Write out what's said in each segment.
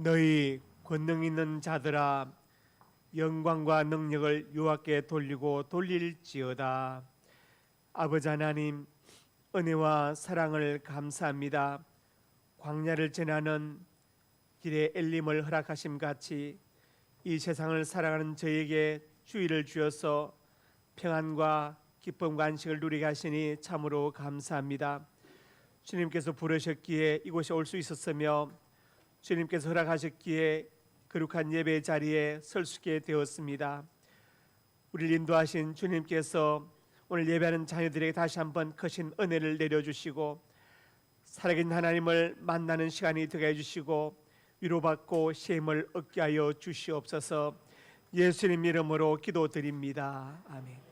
너희 권능 있는 자들아, 영광과 능력을 여호와께 돌리고 돌릴지어다. 아버지 하나님, 은혜와 사랑을 감사합니다. 광야를 지나는 길에 엘림을 허락하심 같이 이 세상을 살아가는 저에게 주의를 주어서 평안과 기쁨과 안식을 누리게 하시니 참으로 감사합니다. 주님께서 부르셨기에 이곳에 올 수 있었으며 주님께서 허락하셨기에 거룩한 예배 자리에 설 수 있게 되었습니다. 우리를 인도하신 주님께서 오늘 예배하는 자녀들에게 다시 한번 크신 은혜를 내려주시고 살아계신 하나님을 만나는 시간이 되게 해주시고 위로받고 쉼을 얻게 하여 주시옵소서. 예수님 이름으로 기도드립니다. 아멘.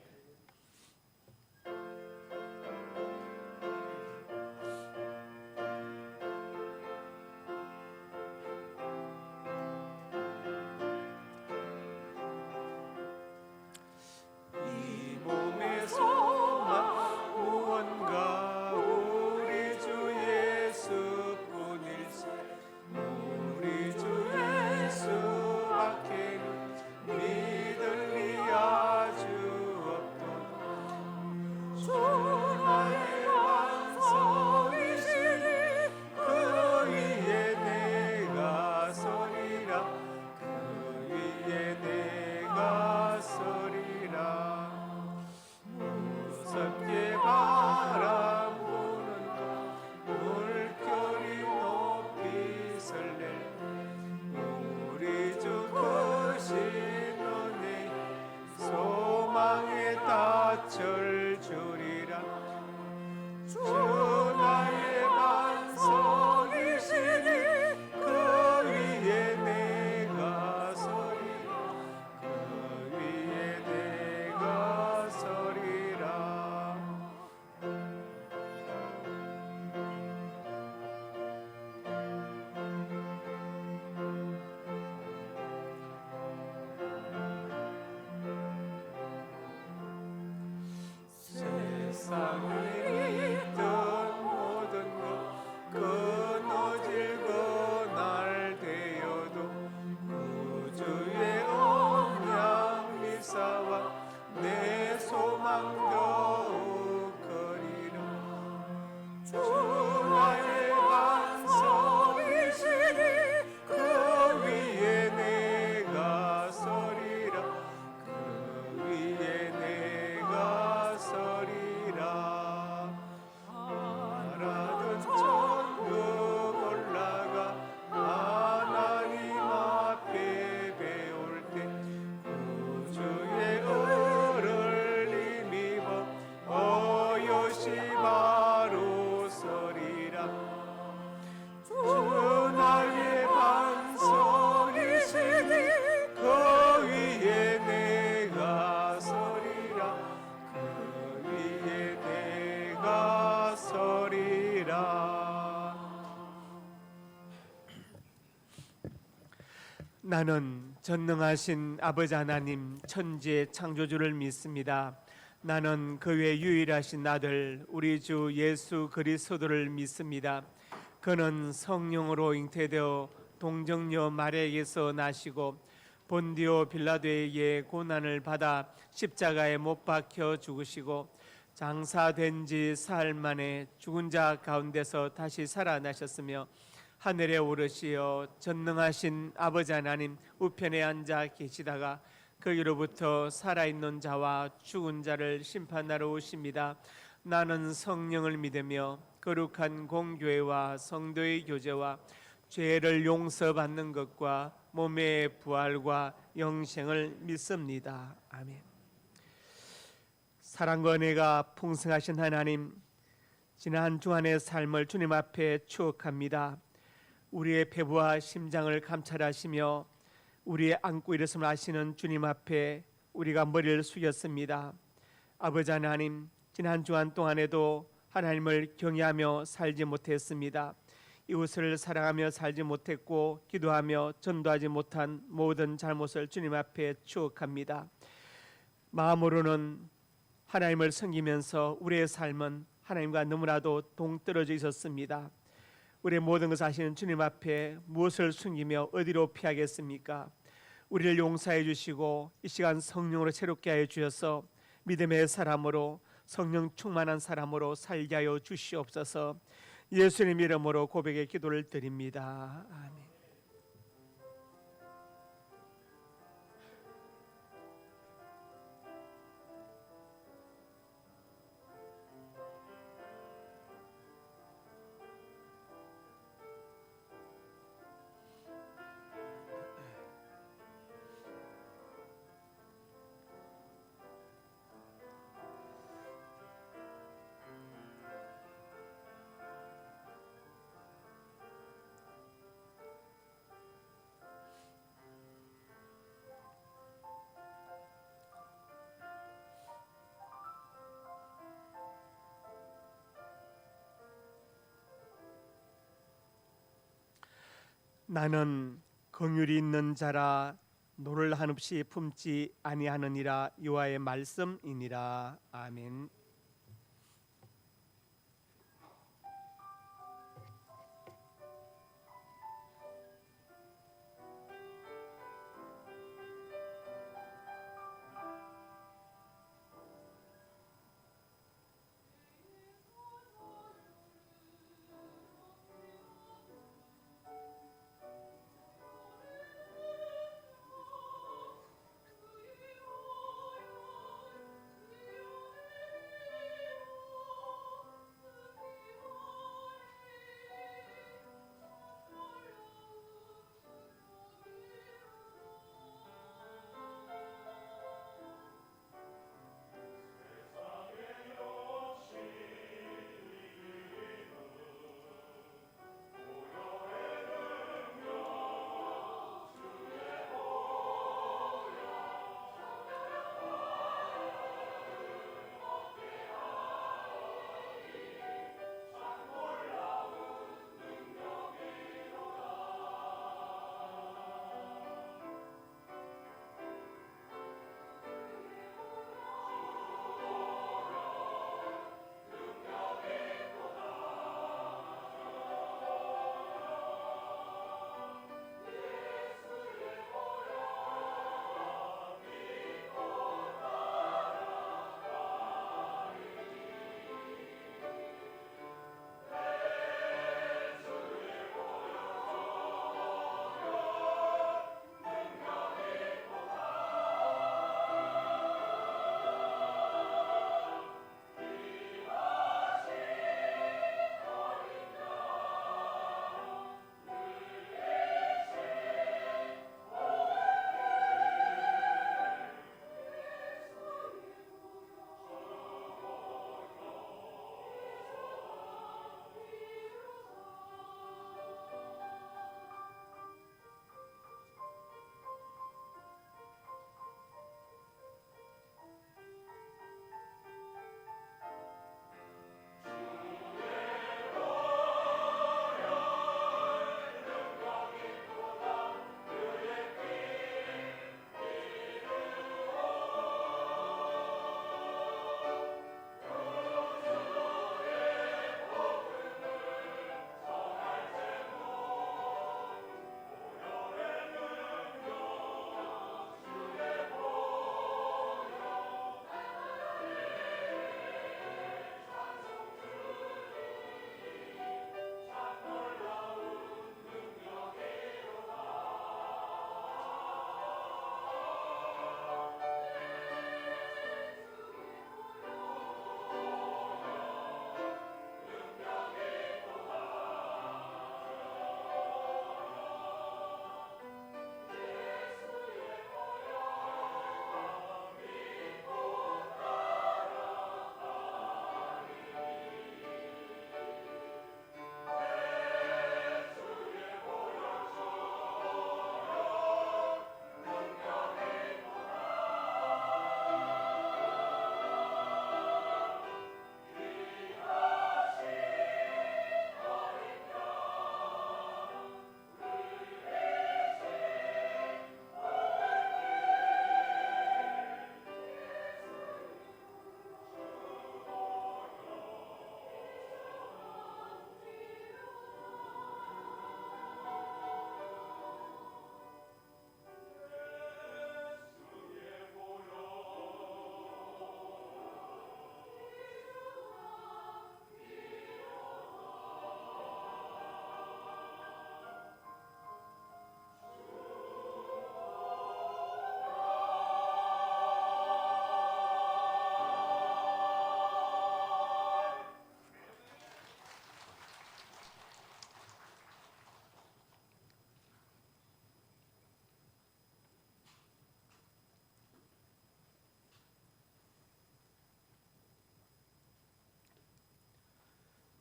절 주리라. 주 나의 반석이시니 그 위에 내가 서리라. 그 위에 내가 서리라. 세상에 있던 모든 것 끊어질 그날 되어도 구주의 언약 미사와 내 소망 더욱 크리라. 주 나의 반석이시니 그 위에 내가 서리라. 그 위에 내가 서리라. 하나든 천국 올라가 하나님 앞에 배울 때 구주의 은을 힘입어 어여시 바로 서리라. 주 나의 반석이시니 그 위에 내가 서리라. 그 위에 내가 서리라. 나는 전능하신 아버지 하나님 천지의 창조주를 믿습니다. 나는 그 외 유일하신 아들 우리 주 예수 그리스도를 믿습니다. 그는 성령으로 잉태되어 동정녀 마리아에게서 나시고 본디오 빌라도에 의해 고난을 받아 십자가에 못 박혀 죽으시고 장사된 지 사흘 만에 죽은 자 가운데서 다시 살아나셨으며 하늘에 오르시어 전능하신 아버지 하나님 우편에 앉아 계시다가 거기로부터 살아있는 자와 죽은 자를 심판하러 오십니다. 나는 성령을 믿으며 거룩한 공교회와 성도의 교제와 죄를 용서받는 것과 몸의 부활과 영생을 믿습니다. 아멘. 사랑과 은혜가 풍성하신 하나님, 지난 한 주간의 삶을 주님 앞에 추억합니다. 우리의 배부와 심장을 감찰하시며 우리의 안고 일어섬을 아시는 주님 앞에 우리가 머리를 숙였습니다. 아버지 하나님, 지난 주간 동안에도 하나님을 경외하며 살지 못했습니다. 이웃을 사랑하며 살지 못했고 기도하며 전도하지 못한 모든 잘못을 주님 앞에 추억합니다. 마음으로는 하나님을 섬기면서 우리의 삶은 하나님과 너무나도 동떨어져 있었습니다. 우리의 모든 것을 아시는 주님 앞에 무엇을 숨기며 어디로 피하겠습니까? 우리를 용서해 주시고 이 시간 성령으로 새롭게 하여 주셔서 믿음의 사람으로 성령 충만한 사람으로 살게 하여 주시옵소서. 예수님 이름으로 고백의 기도를 드립니다. 아멘. 나는 긍휼이 있는 자라 노를 한없이 품지 아니하느니라. 여호와의 말씀이니라. 아멘.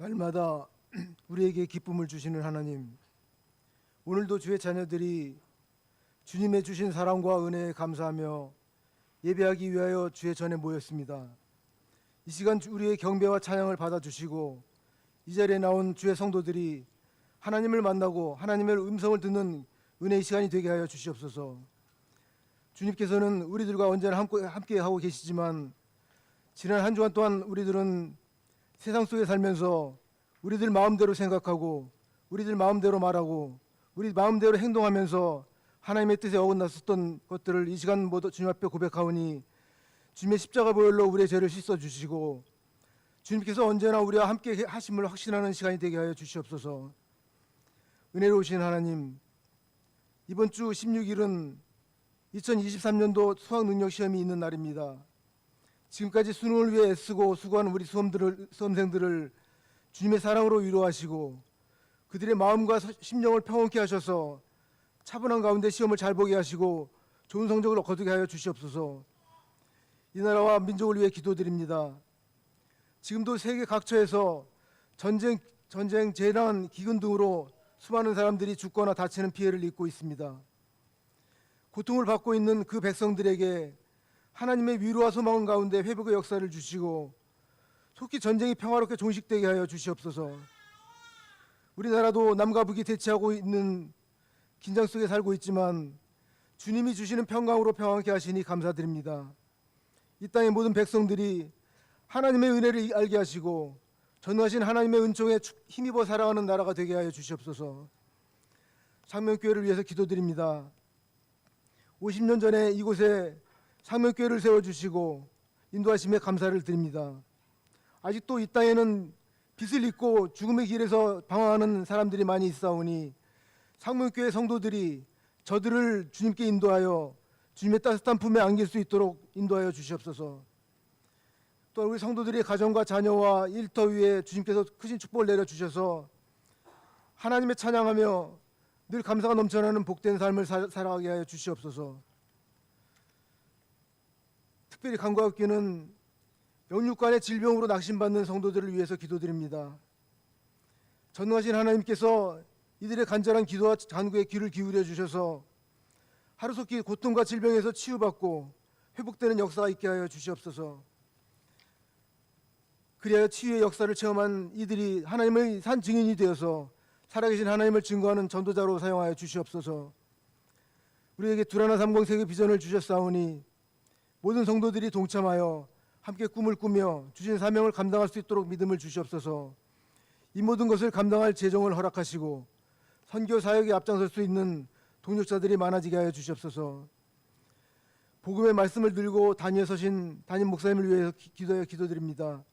날마다 우리에게 기쁨을 주시는 하나님, 오늘도 주의 자녀들이 주님의 주신 사랑과 은혜에 감사하며 예배하기 위하여 주의 전에 모였습니다. 이 시간 우리의 경배와 찬양을 받아주시고 이 자리에 나온 주의 성도들이 하나님을 만나고 하나님의 음성을 듣는 은혜의 시간이 되게 하여 주시옵소서. 주님께서는 우리들과 언제나 함께 하고 계시지만 지난 한 주간 동안 우리들은 세상 속에 살면서 우리들 마음대로 생각하고 우리들 마음대로 말하고 우리 마음대로 행동하면서 하나님의 뜻에 어긋났었던 것들을 이 시간 모두 주님 앞에 고백하오니 주님의 십자가 보혈로 우리의 죄를 씻어주시고 주님께서 언제나 우리와 함께 하심을 확신하는 시간이 되게 하여 주시옵소서. 은혜로우신 하나님, 이번 주 16일은 2023년도 수학능력시험이 있는 날입니다. 지금까지 수능을 위해 애쓰고 수고하는 우리 수험생들을 주님의 사랑으로 위로하시고 그들의 마음과 심령을 평온케 하셔서 차분한 가운데 시험을 잘 보게 하시고 좋은 성적을 거두게 하여 주시옵소서. 이 나라와 민족을 위해 기도드립니다. 지금도 세계 각처에서 전쟁, 재난, 기근 등으로 수많은 사람들이 죽거나 다치는 피해를 입고 있습니다. 고통을 받고 있는 그 백성들에게 하나님의 위로와 소망 가운데 회복의 역사를 주시고 속히 전쟁이 평화롭게 종식되게 하여 주시옵소서. 우리나라도 남과 북이 대치하고 있는 긴장 속에 살고 있지만 주님이 주시는 평강으로 평안케 하시니 감사드립니다. 이 땅의 모든 백성들이 하나님의 은혜를 알게 하시고 전능하신 하나님의 은총에 힘입어 살아가는 나라가 되게 하여 주시옵소서. 상명교회를 위해서 기도드립니다. 50년 전에 이곳에 상명교회를 세워주시고 인도하심에 감사를 드립니다. 아직도 이 땅에는 빛을 잊고 죽음의 길에서 방황하는 사람들이 많이 있사오니 상명교회 성도들이 저들을 주님께 인도하여 주님의 따뜻한 품에 안길 수 있도록 인도하여 주시옵소서. 또 우리 성도들의 가정과 자녀와 일터 위에 주님께서 크신 축복을 내려주셔서 하나님의 찬양하며 늘 감사가 넘쳐나는 복된 삶을 살아가게 하여 주시옵소서. 특별히 간구하기는 영육간의 질병으로 낙심받는 성도들을 위해서 기도드립니다. 전능하신 하나님께서 이들의 간절한 기도와 간구에 귀를 기울여 주셔서 하루속히 고통과 질병에서 치유받고 회복되는 역사가 있게 하여 주시옵소서. 그리하여 치유의 역사를 체험한 이들이 하나님의 산 증인이 되어서 살아계신 하나님을 증거하는 전도자로 사용하여 주시옵소서. 우리에게 두라나 30 세계 비전을 주셨사오니 모든 성도들이 동참하여 함께 꿈을 꾸며 주신 사명을 감당할 수 있도록 믿음을 주시옵소서. 이 모든 것을 감당할 재정을 허락하시고 선교 사역에 앞장설 수 있는 동력자들이 많아지게 하여 주시옵소서. 복음의 말씀을 들고 단위에 서신 담임 목사님을 위해서 기도드립니다.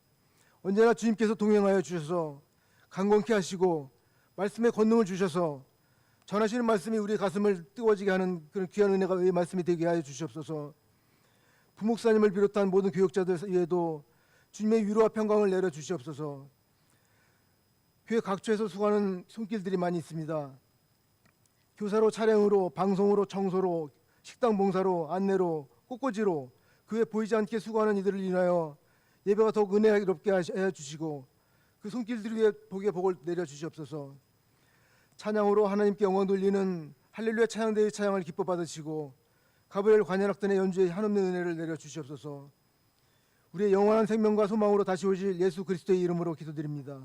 언제나 주님께서 동행하여 주셔서 강건케 하시고 말씀의 권능을 주셔서 전하시는 말씀이 우리 가슴을 뜨거워지게 하는 그런 귀한 은혜가 이 말씀이 되게 하여 주시옵소서. 부목사님을 비롯한 모든 교육자들 위에도 주님의 위로와 평강을 내려 주시옵소서. 교회 각처에서 수고하는 손길들이 많이 있습니다. 교사로, 차량으로, 방송으로, 청소로, 식당 봉사로, 안내로, 꽃꽂이로 그 외 보이지 않게 수고하는 이들을 인하여 예배가 더욱 은혜롭게 해 주시고 그 손길들 위에 복을 내려 주시옵소서. 찬양으로 하나님께 영광 돌리는 할렐루야 찬양대의 찬양을 기뻐 받으시고 가브리엘 관현악단의 연주에 한없는 은혜를 내려 주시옵소서. 우리의 영원한 생명과 소망으로 다시 오실 예수 그리스도의 이름으로 기도드립니다.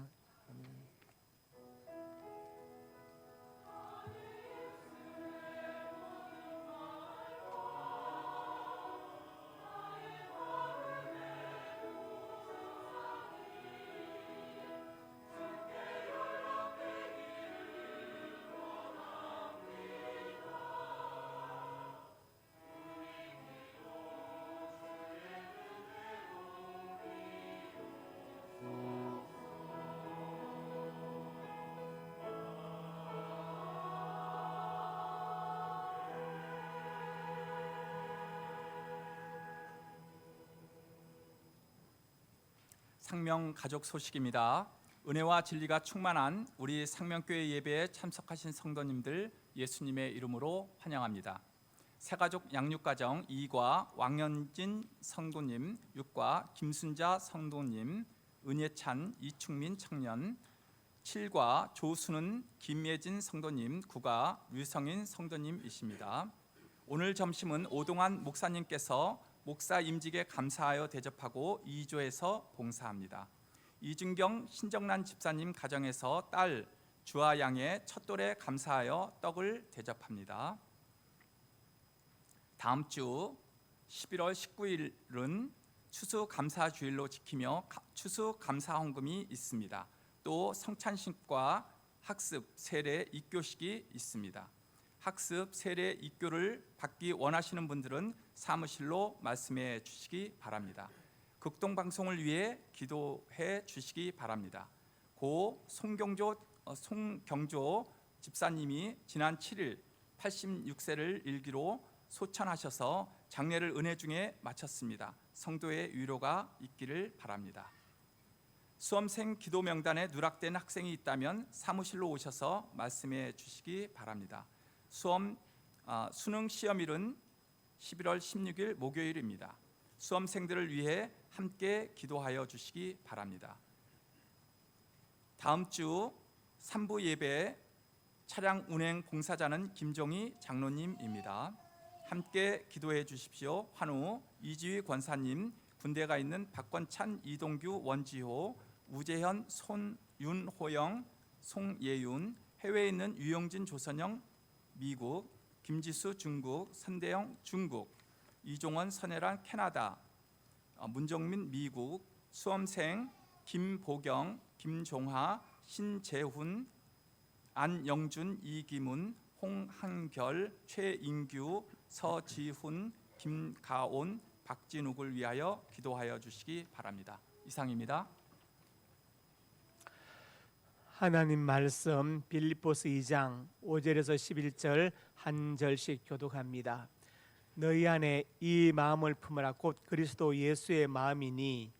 상명 가족 소식입니다. 은혜와 진리가 충만한 우리 상명교회 예배에 참석하신 성도님들 예수님의 이름으로 환영합니다. 새가족 양육가정 2과 왕현진 성도님, 6과 김순자 성도님, 은예찬, 이충민 청년, 7과 조순은, 김예진 성도님, 9가 류성인 성도님이십니다. 오늘 점심은 오동환 목사님께서 목사 임직에 감사하여 대접하고 2조에서 봉사합니다. 이준경 신정란 집사님 가정에서 딸 주아양의 첫돌에 감사하여 떡을 대접합니다. 다음 주 11월 19일은 추수감사주일로 지키며 추수감사헌금이 있습니다. 또 성찬식과 학습, 세례, 입교식이 있습니다. 학습, 세례, 입교를 받기 원하시는 분들은 사무실로 말씀해 주시기 바랍니다. 극동방송을 위해 기도해 주시기 바랍니다. 고 송경조 집사님이 지난 7일 86세를 일기로 소천하셔서 장례를 은혜 중에 마쳤습니다. 성도의 위로가 있기를 바랍니다. 수험생 기도 명단에 누락된 학생이 있다면 사무실로 오셔서 말씀해 주시기 바랍니다. 수능 시험일은 11월 16일 목요일입니다. 수험생들을 위해 함께 기도하여 주시기 바랍니다. 다음 주 3부 예배 차량 운행 봉사자는 김종희 장로님입니다. 함께 기도해 주십시오. 환우, 이지휘 권사님, 군대가 있는 박권찬, 이동규, 원지호, 우재현, 손윤호영, 송예윤, 해외에 있는 유영진, 조선영, 미국, 김지수, 중국, 선대영, 중국, 이종원, 선혜란, 캐나다, 문정민, 미국, 수험생 김보경, 김종하, 신재훈, 안영준, 이기문, 홍한결, 최인규, 서지훈, 김가온, 박진욱을 위하여 기도하여 주시기 바랍니다. 이상입니다. 하나님 말씀 빌립보서 2장 5절에서 11절 한 절씩 교독합니다. 너희 안에 이 마음을 품으라. 곧 그리스도 예수의 마음이니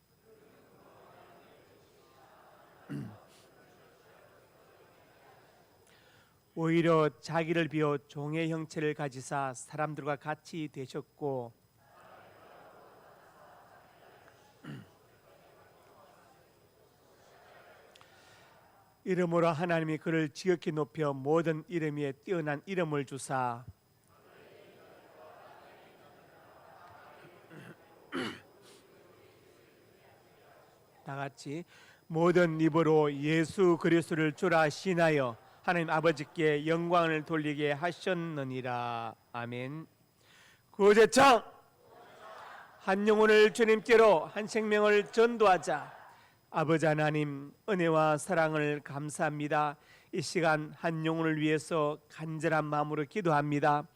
오히려 자기를 비워 종의 형체를 가지사 사람들과 같이 되셨고 이름으로 하나님이 그를 지극히 높여 모든 이름 위에 뛰어난 이름을 주사 다 같이 모든 입으로 예수 그리스도를 주라 신하여 하나님 아버지께 영광을 돌리게 하셨느니라. 아멘. 구제청 한 영혼을 주님께로 한 생명을 전도하자. 아버지 하나님 은혜와 사랑을 감사합니다. 이 시간 한 영혼을 위해서 간절한 마음으로 기도합니다.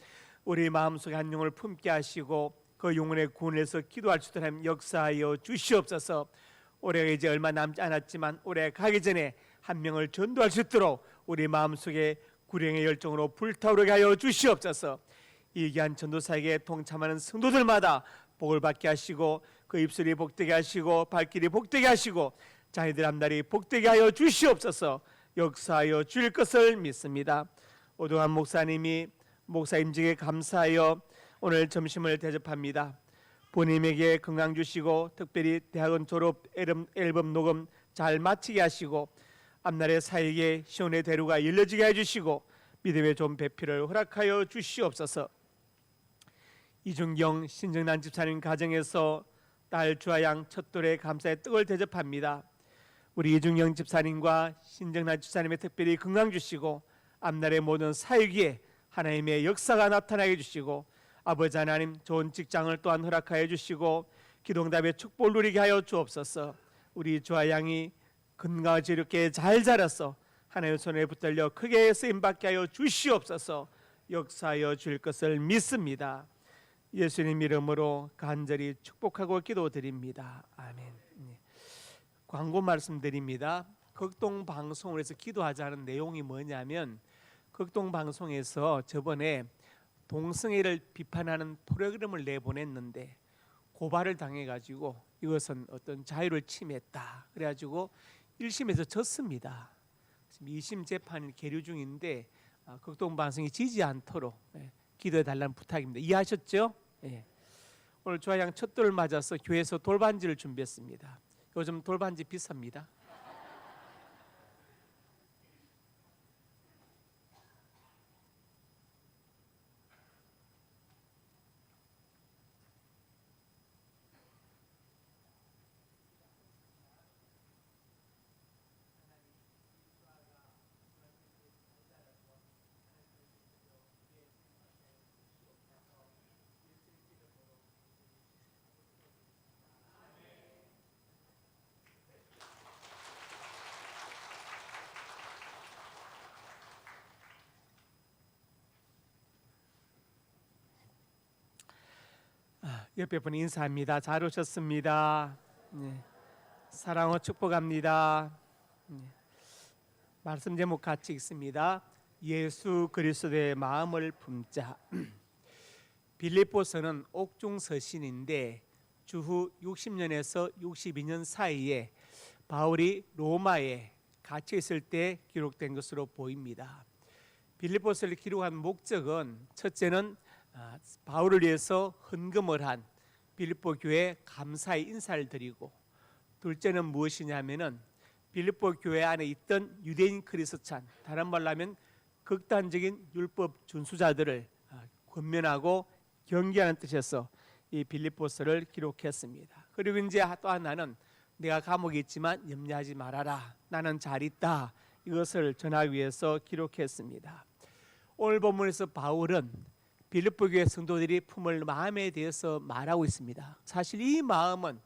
우리 마음속에 한 영혼을 품게 하시고 그 영혼의 구원에서 기도할 수 있도록 역사하여 주시옵소서. 올해가 이제 얼마 남지 않았지만 올해 가기 전에 한 명을 전도할 수 있도록 우리 마음속에 구령의 열정으로 불타오르게 하여 주시옵소서. 이 귀한 전도사에게 동참하는 성도들마다 복을 받게 하시고 그 입술이 복되게 하시고 발길이 복되게 하시고 자기들 앞날이 복되게 하여 주시옵소서. 역사하여 주실 것을 믿습니다. 오동환 목사님이 목사 임직에 감사하여 오늘 점심을 대접합니다. 본인에게 건강 주시고 특별히 대학원 졸업 앨범 녹음 잘 마치게 하시고 앞날의 사역에 시온의 대로가 열려지게 해주시고 믿음의 좋은 배필을 허락하여 주시옵소서. 이준경 신정란 집사님 가정에서 딸 주아양 첫돌에 감사의 떡을 대접합니다. 우리 이준경 집사님과 신정란 집사님의 특별히 건강 주시고 앞날의 모든 사역에 하나님의 역사가 나타나게 해주시고 아버지 하나님 좋은 직장을 또한 허락하여 주시고 기도응답의 축복을 누리게 하여 주옵소서. 우리 주아양이 건강하지 이렇게 잘 자라서 하나님의 손에 붙들려 크게 쓰임받게 하여 주시옵소서. 역사하여 줄 것을 믿습니다. 예수님 이름으로 간절히 축복하고 기도드립니다. 아멘. 광고 말씀드립니다. 극동방송을 해서 기도하자는 내용이 뭐냐면 극동방송에서 저번에 동성애를 비판하는 프로그램을 내보냈는데 고발을 당해가지고 이것은 어떤 자유를 침해했다. 그래가지고 1심에서 졌습니다. 지금 2심 재판이 계류 중인데 극동방송이 지지 않도록 기도해 달라는 부탁입니다. 이해하셨죠? 오늘 주아양 첫돌을 맞아서 교회에서 돌반지를 준비했습니다. 요즘 돌반지 비쌉니다. 옆에 분 인사합니다. 잘 오셨습니다. 네. 사랑으로 축복합니다. 네. 말씀 제목 같이 읽습니다. 예수 그리스도의 마음을 품자. 빌립보서는 옥중 서신인데 주후 60년에서 62년 사이에 바울이 로마에 갇혀 있을 때 기록된 것으로 보입니다. 빌립보서를 기록한 목적은 첫째는 바울을 위해서 헌금을 한 빌립보 교회에 감사의 인사를 드리고, 둘째는 무엇이냐면은 빌립보 교회 안에 있던 유대인 크리스찬, 다른 말로 하면 극단적인 율법 준수자들을 권면하고 경계하는 뜻에서 이 빌립보서를 기록했습니다. 그리고 이제 또 하나는 내가 감옥에 있지만 염려하지 말아라, 나는 잘 있다, 이것을 전하기 위해서 기록했습니다. 오늘 본문에서 바울은 빌립보 교회 성도들이 품을 마음에 대해서 말하고 있습니다. 사실 이 마음은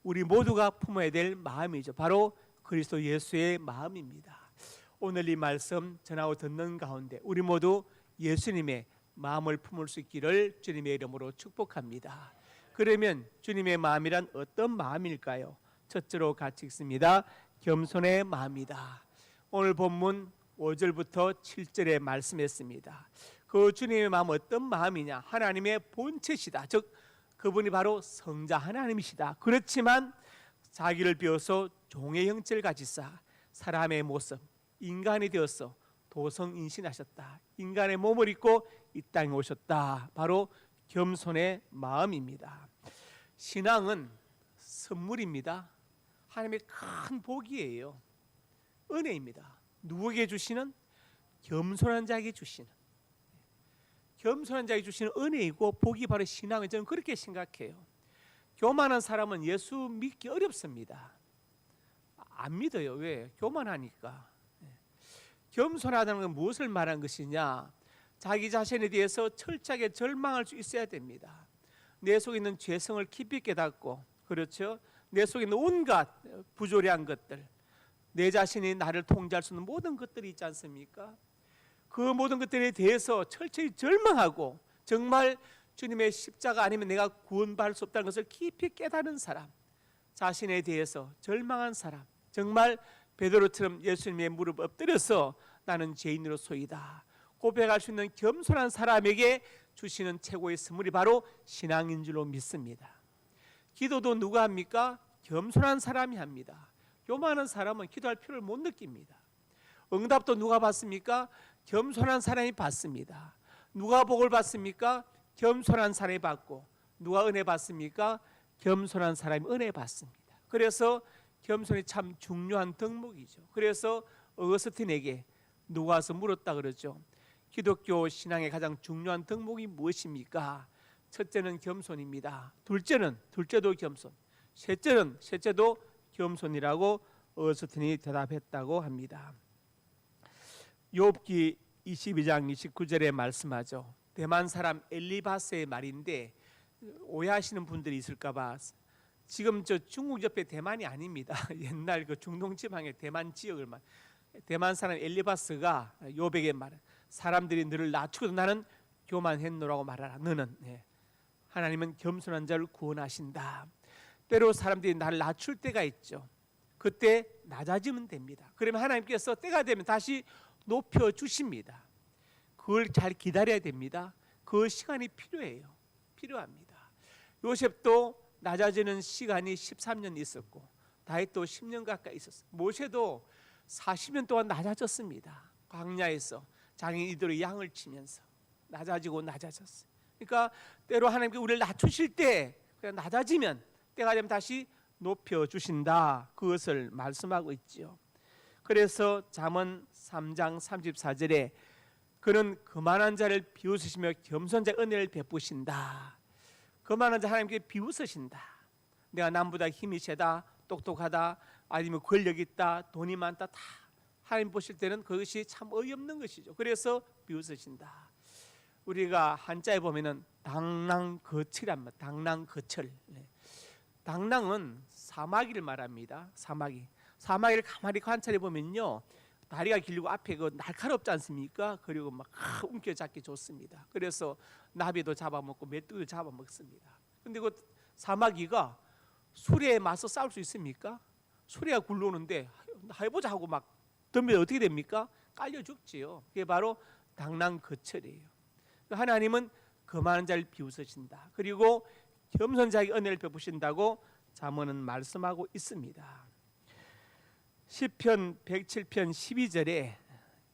우리 모두가 품어야 될 마음이죠. 바로 그리스도 예수의 마음입니다. 오늘 이 말씀 전하고 듣는 가운데 우리 모두 예수님의 마음을 품을 수 있기를 주님의 이름으로 축복합니다. 그러면 주님의 마음이란 어떤 마음일까요? 첫째로 같이 읽습니다. 겸손의 마음이다. 오늘 본문 5절부터 7절에 말씀했습니다. 그 주님의 마음은 어떤 마음이냐? 하나님의 본체시다. 즉 그분이 바로 성자 하나님이시다. 그렇지만 자기를 비워서 종의 형체를 가지사 사람의 모습, 인간이 되어서 도성인신하셨다. 인간의 몸을 입고 이 땅에 오셨다. 바로 겸손의 마음입니다. 신앙은 선물입니다. 하나님의 큰 복이에요. 은혜입니다. 누구에게 주시는? 겸손한 자에게 주시는, 겸손한 자에게 주시는 은혜이고 복이 바로 신앙을, 저는 그렇게 생각해요. 교만한 사람은 예수 믿기 어렵습니다. 안 믿어요. 왜? 교만하니까. 겸손하다는 건 무엇을 말한 것이냐? 자기 자신에 대해서 철저하게 절망할 수 있어야 됩니다. 내 속에 있는 죄성을 깊이 깨닫고, 그렇죠? 내 속에 있는 온갖 부조리한 것들, 내 자신이 나를 통제할 수 있는 모든 것들이 있지 않습니까? 그 모든 것들에 대해서 철저히 절망하고 정말 주님의 십자가 아니면 내가 구원받을 수 없다는 것을 깊이 깨달은 사람, 자신에 대해서 절망한 사람, 정말 베드로처럼 예수님의 무릎 엎드려서 나는 죄인으로소이다 고백할 수 있는 겸손한 사람에게 주시는 최고의 선물이 바로 신앙인 줄로 믿습니다. 기도도 누가 합니까? 겸손한 사람이 합니다. 교만한 사람은 기도할 필요를 못 느낍니다. 응답도 누가 받습니까? 겸손한 사람이 받습니다. 누가 복을 받습니까? 겸손한 사람이 받고. 누가 은혜 받습니까? 겸손한 사람이 은혜 받습니다. 그래서 겸손이 참 중요한 덕목이죠. 그래서 어거스틴에게 누가 와서 물었다 그러죠. 기독교 신앙의 가장 중요한 덕목이 무엇입니까? 첫째는 겸손입니다. 둘째도 겸손, 셋째도 겸손이라고 어거스틴이 대답했다고 합니다. 욥기 22장 29절에 말씀하죠. 대만 사람 엘리바스의 말인데 오해하시는 분들이 있을까봐, 지금 저 중국 옆에 대만이 아닙니다. 옛날 그 중동 지방의 대만 지역을 말. 대만 사람 엘리바스가 욥에게 말해, 사람들이 너를 낮추고도 나는 교만했노라고 말하라. 너는 하나님은 겸손한 자를 구원하신다. 때로 사람들이 나를 낮출 때가 있죠. 그때 낮아지면 됩니다. 그러면 하나님께서 때가 되면 다시 높여 주십니다. 그걸 잘 기다려야 됩니다. 그 시간이 필요합니다. 요셉도 낮아지는 시간이 13년 있었고 다윗도 10년 가까이 있었어요. 모세도 40년 동안 낮아졌습니다. 광야에서 장인 이대로 양을 치면서 낮아졌어요. 그러니까 때로 하나님께 우리를 낮추실 때 그냥 낮아지면 때가 되면 다시 높여 주신다. 그것을 말씀하고 있지요. 그래서 잠언 3장 34절에 그는 거만한 자를 비웃으시며 겸손한 자의 은혜를 베푸신다. 거만한 자 하나님께 비웃으신다. 내가 남보다 힘이 세다, 똑똑하다, 아니면 권력이 있다, 돈이 많다, 다 하나님 보실 때는 그것이 참 어이없는 것이죠. 그래서 비웃으신다. 우리가 한자에 보면은 당랑거철이란 말, 당랑거철. 당랑은 사마귀를 말합니다. 사마귀를 가만히 관찰해 보면요, 다리가 길고 앞에 그 날카롭지 않습니까? 그리고 막 움켜잡기 좋습니다. 그래서 나비도 잡아먹고 메뚜기도 잡아먹습니다. 근데 그 사마귀가 수레에 맞서 싸울 수 있습니까? 수레가 굴러오는데 해보자 하고 막 덤비면 어떻게 됩니까? 깔려 죽지요. 그게 바로 당랑거철이에요. 하나님은 거만한 자를 비웃으신다. 그리고 겸손한 자에게 은혜를 베푸신다고 잠언은 말씀하고 있습니다. 시편 107편 12절에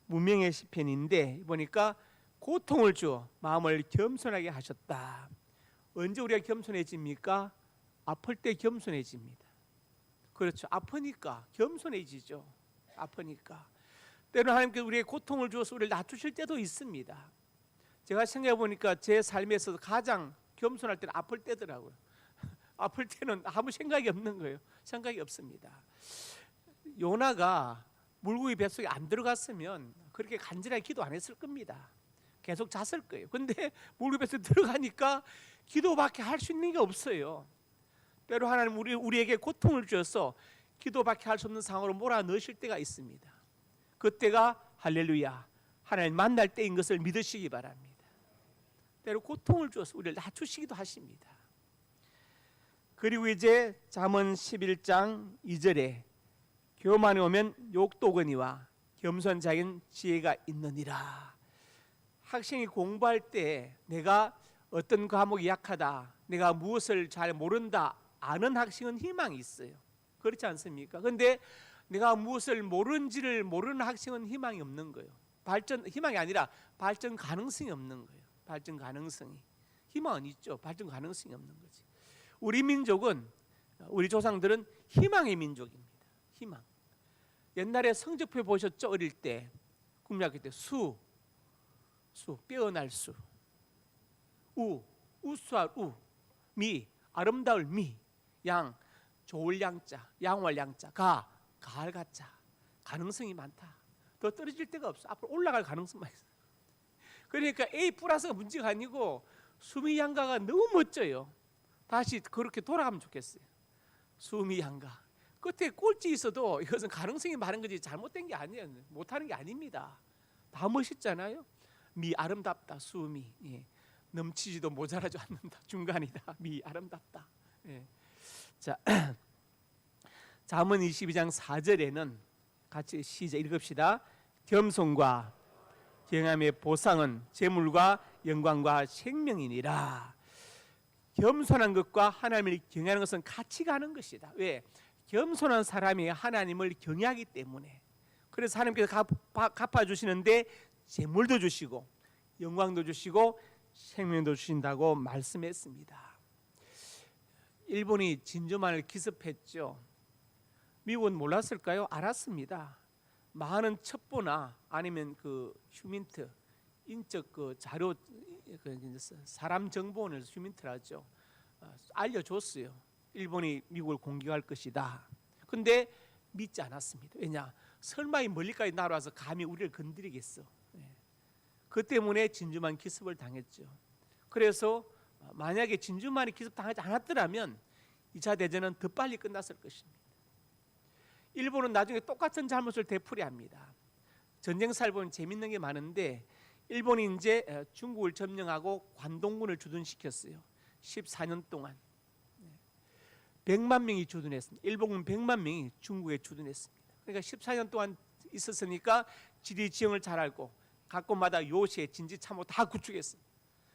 문명의 시편인데 보니까 고통을 주어 마음을 겸손하게 하셨다. 언제 우리가 겸손해집니까? 아플 때 겸손해집니다. 그렇죠. 아프니까 겸손해지죠. 아프니까. 때로는 하나님께서 우리의 고통을 주어서 우리를 낮추실 때도 있습니다. 제가 생각해 보니까 제 삶에서 가장 겸손할 때는 아플 때더라고요. 아플 때는 아무 생각이 없는 거예요. 생각이 없습니다. 요나가 물고기 뱃속에 안 들어갔으면 그렇게 간절하게 기도 안 했을 겁니다. 계속 잤을 거예요. 근데 물고기 뱃속에 들어가니까 기도밖에 할 수 있는 게 없어요. 때로 하나님 우리에게 고통을 주셔서 기도밖에 할 수 없는 상황으로 몰아넣으실 때가 있습니다. 그때가 할렐루야 하나님 만날 때인 것을 믿으시기 바랍니다. 때로 고통을 주셔서 우리를 낮추시기도 하십니다. 그리고 이제 잠언 11장 2절에 교만이 오면 욕도거니와 겸손한 자에겐 지혜가 있느니라. 학생이 공부할 때 내가 어떤 과목이 약하다, 내가 무엇을 잘 모른다 아는 학생은 희망이 있어요. 그렇지 않습니까? 그런데 내가 무엇을 모르는지를 모르는 학생은 희망이 없는 거예요. 희망이 아니라 발전 가능성이 없는 거예요. 발전 가능성이. 희망은 있죠. 발전 가능성이 없는 거지. 우리 민족은, 우리 조상들은 희망의 민족입니다. 희망. 옛날에 성적표 보셨죠? 어릴 때 국민학교 때 수 빼어날 수, 우수할 우, 미 아름다울 미, 양 좋을 양자, 양호할 양자, 가을 가자. 가능성이 많다. 더 떨어질 데가 없어. 앞으로 올라갈 가능성만 있어. 그러니까 A 플러스가 문제가 아니고 수미 양가가 너무 멋져요. 다시 그렇게 돌아가면 좋겠어요. 수미 양가. 끝에 꼴찌 있어도 이것은 가능성이 많은 거지 잘못된 게 아니에요. 못하는 게 아닙니다. 다 멋있잖아요. 미 아름답다. 수미. 예. 넘치지도 모자라지 않는다. 중간이다. 미 아름답다. 예. 자, 잠언 22장 4절에는 같이 시작 읽읍시다. 겸손과 경함의 보상은 재물과 영광과 생명이니라. 겸손한 것과 하나님을 경외하는 것은 같이 가는 것이다. 왜? 겸손한 사람이 하나님을 경외하기 때문에. 그래서 하나님께서 갚아주시는데 재물도 주시고 영광도 주시고 생명도 주신다고 말씀했습니다. 일본이 진주만을 기습했죠. 미국은 몰랐을까요? 알았습니다. 많은 첩보나 아니면 그 휴민트, 인적 그 자료, 사람 정보원을 휴민트라죠. 알려줬어요. 일본이 미국을 공격할 것이다. 근데 믿지 않았습니다. 왜냐? 설마 이 멀리까지 날아와서 감히 우리를 건드리겠어. 그 때문에 진주만 기습을 당했죠. 그래서 만약에 진주만이 기습당하지 않았더라면 2차 대전은 더 빨리 끝났을 것입니다. 일본은 나중에 똑같은 잘못을 되풀이합니다. 전쟁사를 보면 재밌는 게 많은데 일본이 이제 중국을 점령하고 관동군을 주둔시켰어요. 14년 동안 100만 명이 주둔했습니다. 일본군 100만 명이 중국에 주둔했습니다. 그러니까 14년 동안 있었으니까 지리 지형을 잘 알고 각 곳마다 요새 진지 참호 다 구축했습니다.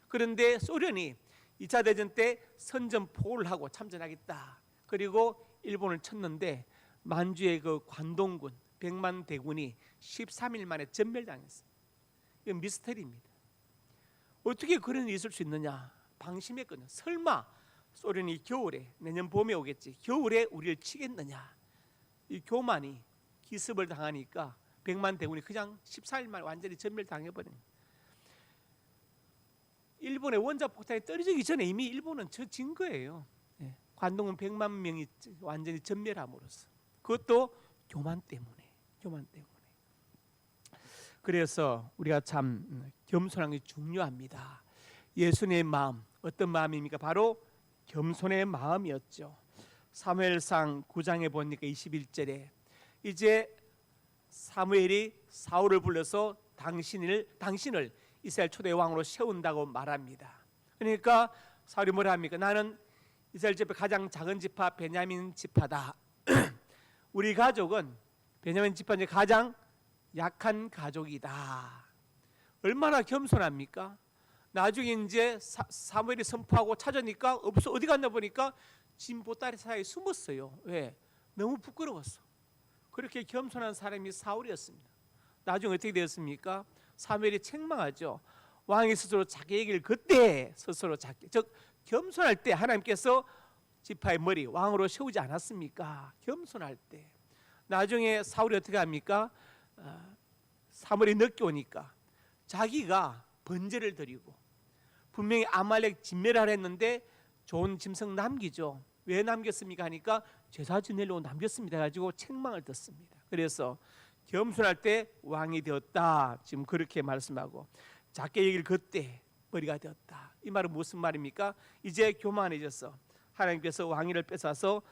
그런데 소련이 2차 대전 때 선전포고를 하고 참전하겠다. 그리고 일본을 쳤는데 만주의 그 관동군 100만 대군이 13일 만에 전멸당했습니다. 이건 미스터리입니다. 어떻게 그런 일이 있을 수 있느냐? 방심했거든요. 설마 소련이 겨울에, 내년 봄에 오겠지, 겨울에 우리를 치겠느냐. 이 교만이 기습을 당하니까 100만 대군이 그냥 14일 만에 완전히 전멸당해버린. 일본의 원자폭탄이 떨어지기 전에 이미 일본은 진 거예요. 예. 관동은 100만 명이 완전히 전멸함으로써. 그것도 교만 때문에. 그래서 우리가 참 겸손한 게 중요합니다. 예수님의 마음, 어떤 마음입니까? 바로 겸손의 마음이었죠. 사무엘상 9장에 보니까 21절에 이제 사무엘이 사울을 불러서 당신을 이스라엘 초대 왕으로 세운다고 말합니다. 그러니까 사울이 뭐라 합니까? 나는 이스라엘 지파 가장 작은 지파 베냐민 지파다. 우리 가족은 베냐민 지파 중에 가장 약한 가족이다. 얼마나 겸손합니까? 나중에 이제 사무엘이 선포하고 찾으니까 없어. 어디 갔나 보니까 진 보따리 사이에 숨었어요. 왜? 너무 부끄러웠어. 그렇게 겸손한 사람이 사울이었습니다. 나중에 어떻게 되었습니까? 사무엘이 책망하죠. 왕이 스스로 자기 얘기를 그때 스스로 즉 겸손할 때 하나님께서 지파의 머리 왕으로 세우지 않았습니까? 겸손할 때. 나중에 사울이 어떻게 합니까? 사무엘이 늦게 오니까 자기가 번제를 드리고 분명히 아말렉 진멸하려 했는데 좋은 짐승 남기죠. 왜 남겼습니까? 하니까 제사 지내려고 남겼습니다. 가지고 책망을 듣습니다. 그래서 겸손할 때 왕이 되었다. 지금 그렇게 말씀하고 작게 얘기를 그때 머리가 되었다. 이 말은 무슨 말입니까? 이제 교만해져서 하나님께서 왕위를 뺏어서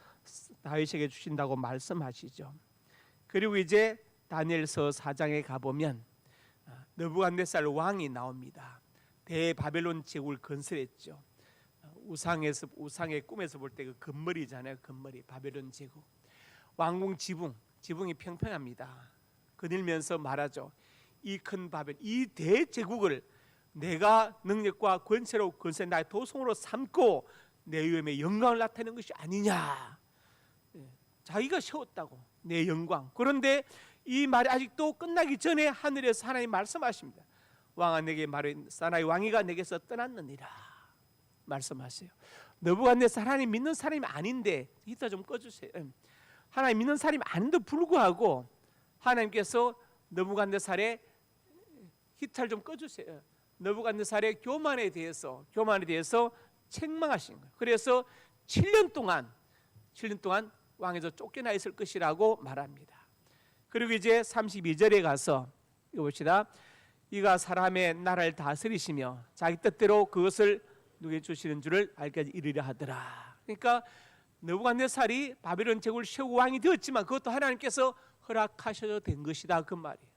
다윗에게 주신다고 말씀하시죠. 그리고 이제 다니엘서 4장에 가보면 느부갓네살 왕이 나옵니다. 대바벨론 제국을 건설했죠. 우상의 꿈에서 볼 때 그 금머리잖아요. 금머리, 바벨론 제국. 왕궁 지붕이 평평합니다. 거닐면서 말하죠. 이 큰 바벨, 이 대제국을 내가 능력과 권세로 건설해 나의 도성으로 삼고 내 위엄의 영광을 나타내는 것이 아니냐. 자기가 세웠다고, 내 영광. 그런데 이 말이 아직도 끝나기 전에 하늘에서 하나님 말씀하십니다. 왕아 내게 말해 사나이 왕이가 내게서 떠났느니라 말씀하세요. 느부갓네살 하나님 믿는 사람이 아닌데 히터 좀 꺼주세요. 하나님 믿는 사람이 아닌데 불구하고 하나님께서 느부갓네살의 히터를 좀 꺼주세요. 느부갓네살의 교만에 대해서 책망하신 거예요. 그래서 7년 동안 왕에서 쫓겨나 있을 것이라고 말합니다. 그리고 이제 32절에 가서 이거 봅시다. 이가 사람의 나라를 다스리시며 자기 뜻대로 그것을 누게 주시는 줄을 알기까지 이르려 하더라. 그러니까 느부갓네살이 바벨론 제국을 세우고 왕이 되었지만 그것도 하나님께서 허락하셔도 된 것이다 그 말이에요.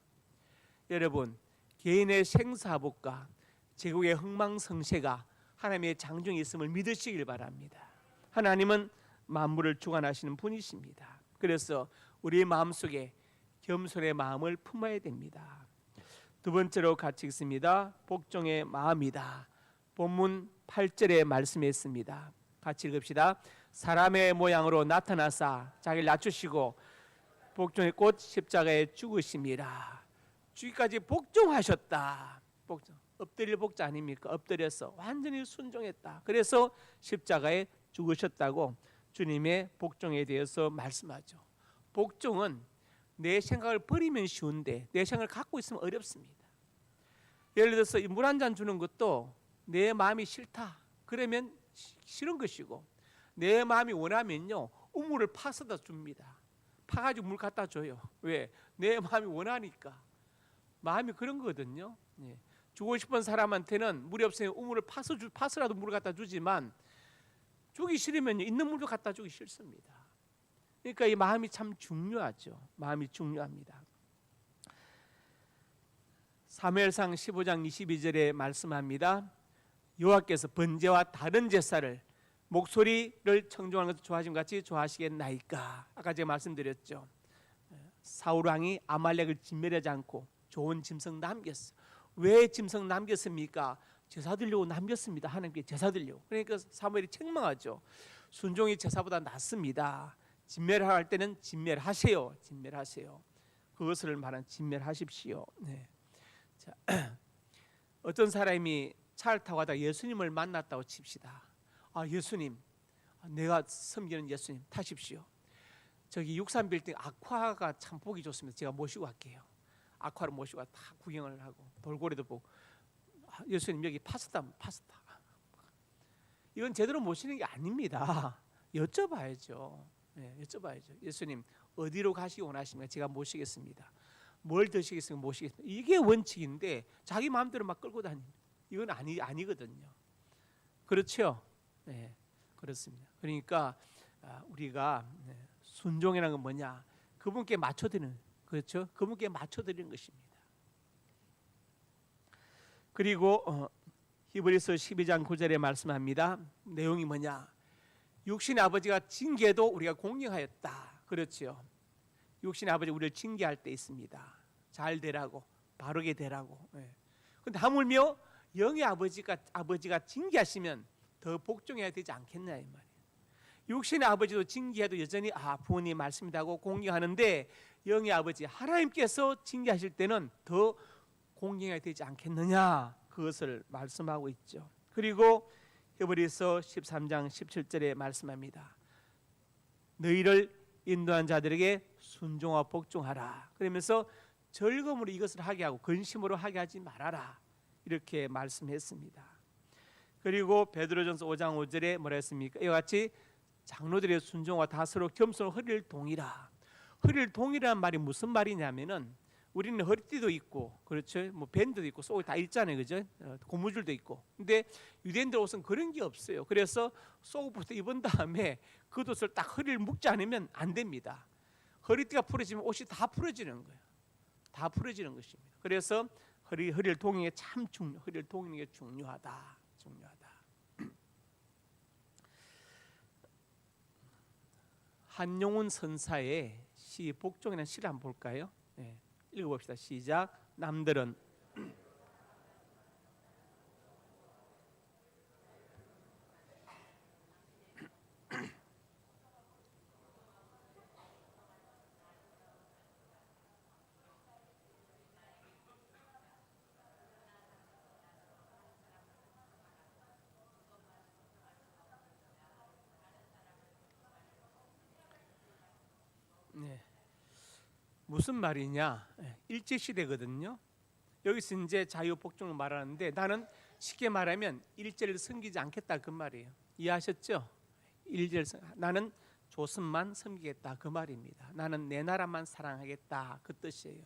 여러분 개인의 생사복과 제국의 흥망성쇠가 하나님의 장중에 있음을 믿으시길 바랍니다. 하나님은 만물을 주관하시는 분이십니다. 그래서 우리의 마음속에 겸손의 마음을 품어야 됩니다. 두 번째로 같이 읽습니다. 복종의 마음이다. 본문 8절에 말씀했습니다. 같이 읽읍시다. 사람의 모양으로 나타나사 자기를 낮추시고 복종의 꽃 십자가에 죽으심이라. 죽기까지 복종하셨다. 엎드릴 복자 아닙니까? 엎드려서 완전히 순종했다. 그래서 십자가에 죽으셨다고 주님의 복종에 대해서 말씀하죠. 복종은 내 생각을 버리면 쉬운데 내 생각을 갖고 있으면 어렵습니다. 예를 들어서 물 한 잔 주는 것도 내 마음이 싫다 그러면 싫은 것이고 내 마음이 원하면요 우물을 파서다 줍니다. 파가지고 물 갖다 줘요. 왜? 내 마음이 원하니까. 마음이 그런 거거든요. 주고 싶은 사람한테는 물이 없으면 우물을 파서라도 물을 갖다 주지만 주기 싫으면 있는 물도 갖다 주기 싫습니다. 그러니까 이 마음이 참 중요하죠. 마음이 중요합니다. 사무엘상 15장 22절에 말씀합니다. 여호와께서 번제와 다른 제사를 목소리를 청종하는 것을 좋아하신 것 같이 좋아하시겠나이까. 아까 제가 말씀드렸죠. 사울 왕이 아말렉을 진멸하지 않고 좋은 짐승 남겼어요. 왜 짐승 남겼습니까? 제사 드리려고 남겼습니다. 하나님께 제사 드리려고. 그러니까 사무엘이 책망하죠. 순종이 제사보다 낫습니다. 진멸할 때는 진멸하세요. 그것을 말한 진멸하십시오. 자, 어떤 사람이 차를 타고 가다가 예수님을 만났다고 칩시다. 아 예수님 내가 섬기는 예수님 타십시오. 저기 63빌딩 아쿠아가 참 보기 좋습니다. 제가 모시고 갈게요. 아쿠아를 모시고 다 구경을 하고 돌고래도 보고. 예수님 여기 파스타. 이건 제대로 모시는 게 아닙니다. 여쭤봐야죠. 여쭤봐야죠. 예수님 어디로 가시기 원하십니까? 제가 모시겠습니다. 뭘 드시겠습니까? 모시겠습니다. 이게 원칙인데 자기 마음대로 막 끌고 다니는 이건 아니거든요. 그렇죠? 네, 그렇습니다. 그러니까 우리가 순종이라는 건 뭐냐? 그분께 맞춰드리는, 그렇죠? 그분께 맞춰드리는 것입니다. 그리고 히브리서 12장 9절에 말씀합니다. 내용이 뭐냐? 육신의 아버지가 징계도 우리가 공경하였다. 그렇죠? 육신의 아버지 우리를 징계할 때 있습니다. 잘 되라고, 바르게 되라고. 그런데 하물며 영의 아버지가 징계하시면 더 복종해야 되지 않겠냐 이 말이에요. 육신의 아버지도 징계해도 여전히 부모님 말씀이라고 공경하는데 영의 아버지 하나님께서 징계하실 때는 더 공경해야 되지 않겠느냐, 그것을 말씀하고 있죠. 그리고 히브리서 13장 17절에 말씀합니다. 너희를 인도한 자들에게 순종하고 복종하라. 그러면서 즐거움으로 이것을 하게 하고 근심으로 하게 하지 말아라. 이렇게 말씀했습니다. 그리고 베드로전서 5장 5절에 뭐라 했습니까? 이와 같이 장로들의 순종과 다스로 겸손으로 허리를 동이라. 허리를 동이라는 말이 무슨 말이냐면은 우리는 허리띠도 있고, 그렇죠? 뭐 밴드도 있고, 속에 다 있잖아요, 그죠? 고무줄도 있고. 근데 유대인들 옷은 그런 게 없어요. 그래서 속옷부터 입은 다음에 그 옷을 딱 허리를 묶지 않으면 안 됩니다. 허리띠가 풀어지면 옷이 다 풀어지는 거예요. 다 풀어지는 것입니다. 그래서 허리를 동이는 게 참 허리를 동이는 게 중요하다. 한용운 선사의 시 복종이라는 시를 한번 볼까요? 읽어봅시다. 시작. 남들은 무슨 말이냐? 일제 시대거든요. 여기서 이제 자유 복종을 말하는데 나는 쉽게 말하면 일제를 섬기지 않겠다 그 말이에요. 이해하셨죠? 나는 조선만 섬기겠다 그 말입니다. 나는 내 나라만 사랑하겠다 그 뜻이에요.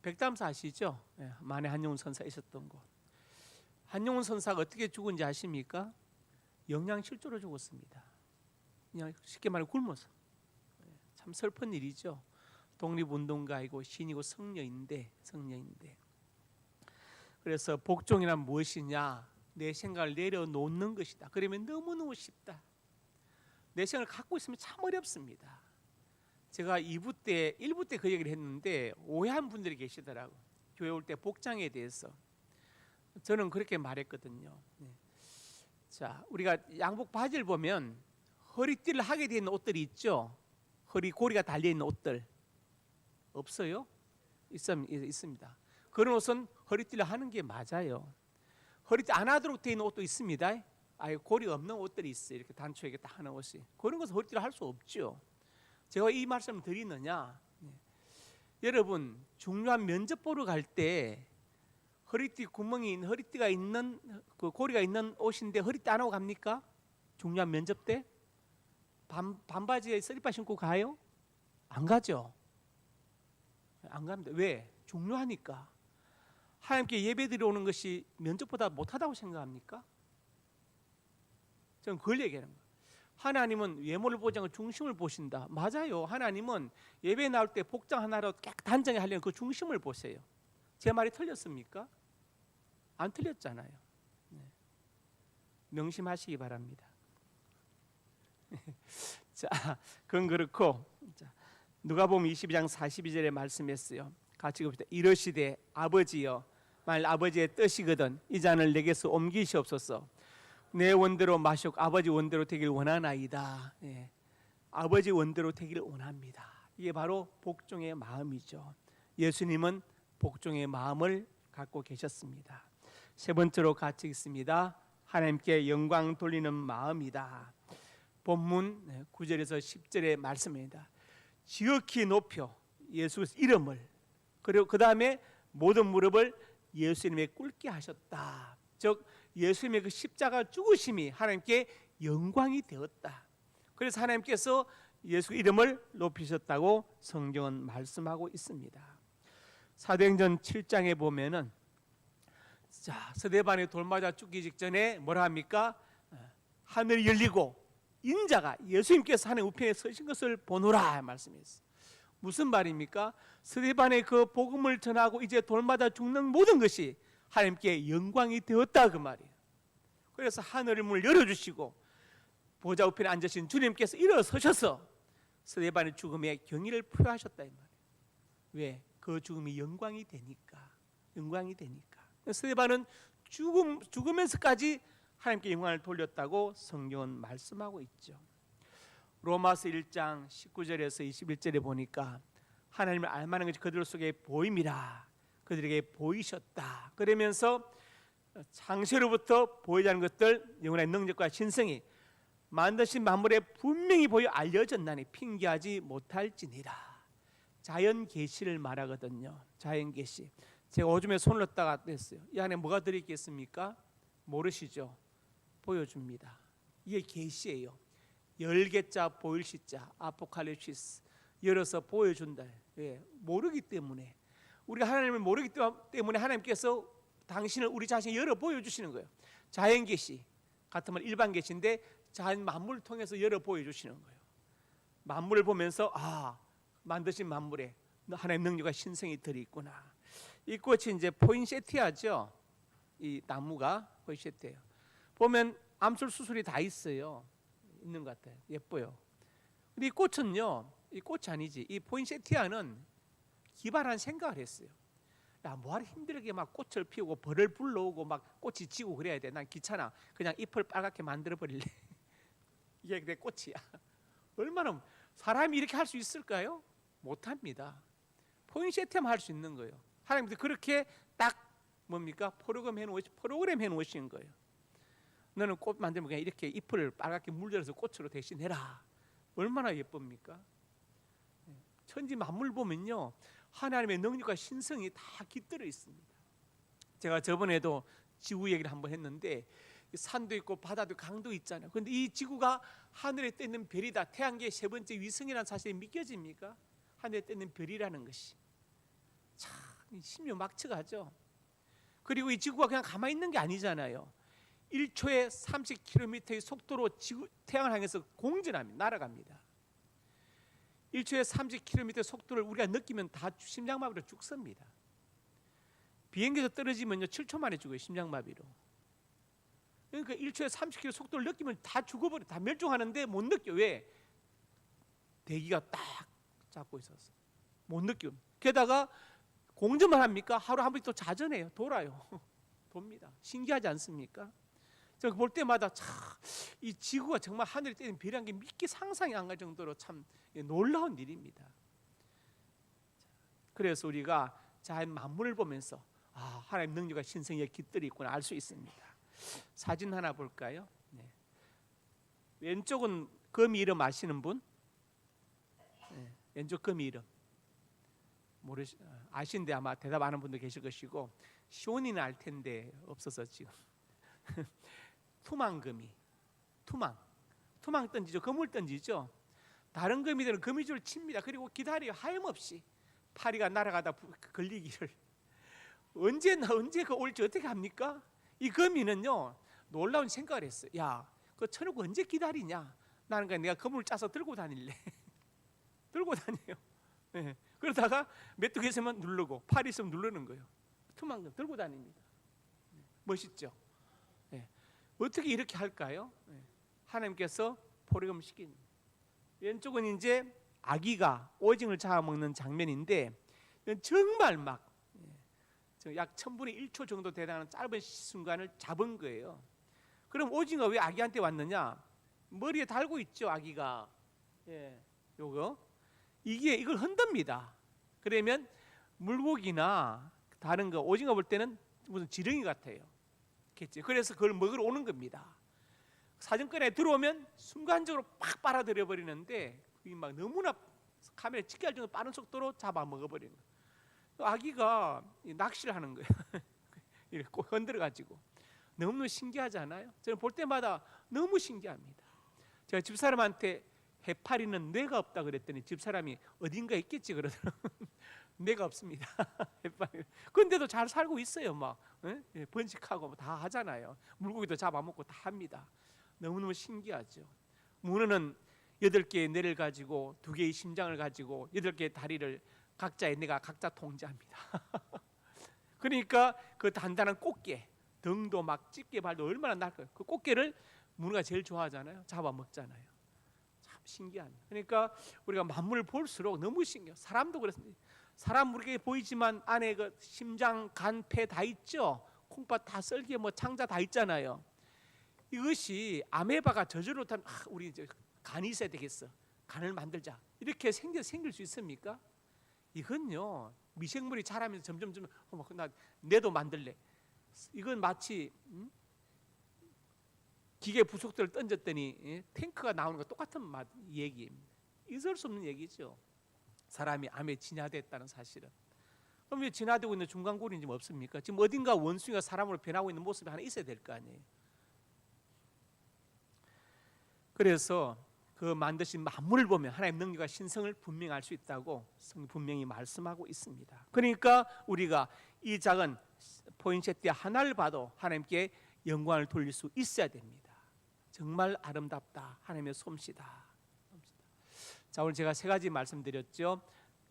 백담사 아시죠? 만해 한용운 선사 있었던 곳. 한용운 선사가 어떻게 죽은지 아십니까? 영양실조로 죽었습니다. 그냥 쉽게 말해 굶어서. 참 슬픈 일이죠. 독립운동가이고 신이고 성녀인데 그래서 복종이란 무엇이냐? 내 생각을 내려놓는 것이다. 그러면 너무너무 쉽다. 내 생각을 갖고 있으면 참 어렵습니다. 제가 1부 때 그 얘기를 했는데 오해한 분들이 계시더라고. 교회 올 때 복장에 대해서 저는 그렇게 말했거든요. 자, 우리가 양복 바지를 보면 허리띠를 하게 되어 있는 옷들이 있죠. 허리 고리가 달려 있는 옷들 없어요? 있습니다. 그런 옷은 허리띠를 하는 게 맞아요. 허리띠 안 하도록 되어 있는 옷도 있습니다. 아예 고리 없는 옷들이 있어요. 이렇게 단초에 딱 하는 옷이. 그런 것은 허리띠를 할 수 없죠. 제가 이 말씀을 드리느냐? 여러분 중요한 면접 보러 갈 때 허리띠 구멍이 있는 허리띠가 있는 그 고리가 있는 옷인데 허리띠 안 하고 갑니까? 중요한 면접 때 반바지에 슬리퍼 신고 가요? 안 가죠. 안 갑니다. 왜? 중요하니까. 하나님께 예배드려 오는 것이 면접보다 못하다고 생각합니까? 저는 그걸 얘기하는 거예요. 하나님은 외모를 보지 않고 중심을 보신다. 맞아요. 하나님은 예배 나올 때 복장 하나로 단정히 하려는 그 중심을 보세요. 제 말이 틀렸습니까? 안 틀렸잖아요. 명심하시기 바랍니다. 자, 그건 그렇고 누가복음 22장 42절에 말씀했어요. 같이 읽읍시다. 이러시되 아버지여 만일 아버지의 뜻이거든 이 잔을 내게서 옮기시옵소서. 내 원대로 마시고 아버지 원대로 되길 원하나이다. 아버지 원대로 되기를 원합니다. 이게 바로 복종의 마음이죠. 예수님은 복종의 마음을 갖고 계셨습니다. 세 번째로 같이 읽습니다. 하나님께 영광 돌리는 마음이다. 본문 9절에서 10절의 말씀입니다. 지극히 높여 예수 이름을, 그리고 그 다음에 모든 무릎을 예수님에 꿇게 하셨다. 즉 예수님의 그 십자가 죽으심이 하나님께 영광이 되었다. 그래서 하나님께서 예수 이름을 높이셨다고 성경은 말씀하고 있습니다. 사도행전 7장에 보면은 스데반이 돌 맞아 죽기 직전에 뭐라 합니까? 하늘이 열리고 인자가 예수님께서 하늘 우편에 서신 것을 보노라 말씀했어요. 무슨 말입니까? 스데반의 그 복음을 전하고 이제 돌 맞아 죽는 모든 것이 하나님께 영광이 되었다 그 말이에요. 그래서 하늘의 문을 열어주시고 보좌 우편에 앉으신 주님께서 일어서셔서 스데반의 죽음에 경의를 표하셨다 이 말이에요. 왜? 그 죽음이 영광이 되니까. 영광이 되니까. 스데반은 죽으면서까지 하나님께 영광을 돌렸다고 성경은 말씀하고 있죠. 로마서 1장 19절에서 21절에 보니까 하나님을 알만한 것이 그들 속에 보임이라. 그들에게 보이셨다. 그러면서 창세로부터 보이지 않는 것들 영원의 능력과 신성이 만드신 만물에 분명히 보여 알려졌나니 핑계하지 못할지니라. 자연 계시를 말하거든요. 자연 계시. 제가 오줌에 손을 넣었다가 냈어요. 이 안에 뭐가 들어있겠습니까? 모르시죠? 보여줍니다. 이게 계시예요. 열개자 보일 시자 아포칼립시스, 열어서 보여준다. 왜? 모르기 때문에. 우리가 하나님을 모르기 때문에 하나님께서 당신을 우리 자신이 열어 보여주시는 거예요. 자연 계시 같은 말 일반 계시인데 자연 만물을 통해서 열어 보여주시는 거예요. 만물을 보면서 만드신 만물에 하나님의 능력과 신성이 들어있구나. 이 꽃이 이제 포인세티아죠. 이 나무가 포인세티아예요. 보면 암술 수술이 다 있어요. 있는 것 같아요. 예뻐요. 근데 이 꽃은요, 이 꽃이 아니지. 이 포인세티아는 기발한 생각을 했어요. 야, 뭐하러 힘들게 막 꽃을 피우고 벌을 불러오고 막 꽃이 지고 그래야 돼. 난 귀찮아. 그냥 잎을 빨갛게 만들어 버릴래. 이게 내 꽃이야. 얼마나 사람이 이렇게 할 수 있을까요? 못합니다. 포인세티아만 할 수 있는 거예요. 하나님도 그렇게 딱 뭡니까? 프로그램 해놓으신 거예요. 너는 꽃 만들면 그냥 이렇게 잎을 빨갛게 물들여서 꽃으로 대신해라. 얼마나 예쁩니까? 천지 만물 보면요, 하나님의 능력과 신성이 다 깃들어 있습니다. 제가 저번에도 지구 얘기를 한번 했는데 산도 있고 바다도 강도 있잖아요. 그런데 이 지구가 하늘에 떠있는 별이다. 태양계의 세 번째 위성이라는 사실이 믿겨집니까? 하늘에 떠있는 별이라는 것이 참 신묘막측하죠. 그리고 이 지구가 그냥 가만히 있는 게 아니잖아요. 1초에 30km의 속도로 태양을 향해서 공전합니다. 날아갑니다. 1초에 30km 속도를 우리가 느끼면 다 심장마비로 죽습니다. 비행기에서 떨어지면요 7초 만에 죽어요. 심장마비로. 그러니까 1초에 30km 속도를 느끼면 다 죽어버려. 다 멸종하는데 못 느껴. 왜? 대기가 딱 잡고 있어서 못 느껴. 게다가 공전만 합니까? 하루 한 번씩 또 자전해요. 돌아요. 돕니다. 신기하지 않습니까? 제가 볼 때마다 참 이 지구가 정말 하늘에 떠있는 별이란 게 믿기 상상이 안 갈 정도로 참 놀라운 일입니다. 그래서 우리가 자연 만물을 보면서 하나님 능력과 신성의 깃들이 있구나 알 수 있습니다. 사진 하나 볼까요? 네. 왼쪽은 거미 이름 아시는 분? 네. 왼쪽 거미 이름 아시는데 아마 대답 안 하는 분도 계실 것이고 시온이는 알 텐데 없어서 지금 투망거미, 투망 던지죠. 그물 던지죠. 다른 거미들은 거미줄을 칩니다. 그리고 기다려요. 하염없이 파리가 날아가다 걸리기를. 언제 그 올지 어떻게 합니까? 이 거미는요 놀라운 생각을 했어요. 야, 그 쳐놓고 언제 기다리냐? 나는 그냥 내가 그물을 짜서 들고 다닐래. 들고 다녀요. 네. 그러다가 메뚜기 있으면 누르고 파리 있으면 누르는 거예요. 투망금 들고 다닙니다. 멋있죠? 네. 어떻게 이렇게 할까요? 네. 하나님께서 포리금 시킨. 왼쪽은 이제 아기가 오징어를 잡아먹는 장면인데 정말 막 약 1000분의 1초 정도 되는 짧은 순간을 잡은 거예요. 그럼 오징어 왜 아기한테 왔느냐? 머리에 달고 있죠, 아기가. 요거 이걸 흔듭니다. 그러면 물고기나 다른 거 오징어 볼 때는 무슨 지렁이 같아요. 그래서 그걸 먹으러 오는 겁니다. 사진관에 들어오면 순간적으로 팍 빨아들여 버리는데 그게 막 너무나 카메라에 찍게 할 정도로 빠른 속도로 잡아먹어 버리는 거예요. 아기가 낚시를 하는 거예요. 이렇게 꼭 흔들어 가지고 너무 신기하지 않아요? 저는 볼 때마다 너무 신기합니다. 제가 집사람한테 해파리는 뇌가 없다 그랬더니 집사람이 어딘가 있겠지 그러더라고요. 뇌가 없습니다. 해파리. 근데도 잘 살고 있어요. 막 번식하고 다 하잖아요. 물고기도 잡아먹고 다 합니다. 너무너무 신기하죠. 문어는 8개의 뇌를 가지고 2개의 심장을 가지고 8개의 다리를 각자의 뇌가 각자 통제합니다. 그러니까 그 단단한 꽃게, 등도 막 집게 발도 얼마나 날까요? 그 꽃게를 문어가 제일 좋아하잖아요. 잡아먹잖아요. 참 신기합니다. 그러니까 우리가 만물을 볼수록 너무 신기해요. 사람도 그렇습니다. 사람 우리에게 보이지만 안에 그 심장, 간, 폐 다 있죠. 콩팥 다 썰기에 뭐 창자 다 있잖아요. 이것이 아메바가 저절로 타면 우리 이제 간이 있어야 되겠어. 간을 만들자. 이렇게 생길 수 있습니까? 이건요 미생물이 자라면서 점점 나 내도 만들래. 이건 마치 기계 부속들을 던졌더니 탱크가 나오는 거 똑같은 얘기입니다. 있을 수 없는 얘기죠. 사람이 암에 진화됐다는 사실은. 그럼 왜 진화되고 있는 중간고리는 지금 없습니까? 지금 어딘가 원숭이가 사람으로 변하고 있는 모습이 하나 있어야 될 거 아니에요. 그래서 그 만드신 만물을 보면 하나님의 능력과 신성을 분명히 알 수 있다고 성경 분명히 말씀하고 있습니다. 그러니까 우리가 이 작은 포인settia 하나를 봐도 하나님께 영광을 돌릴 수 있어야 됩니다. 정말 아름답다. 하나님의 솜씨다. 자, 오늘 제가 3가지 말씀드렸죠.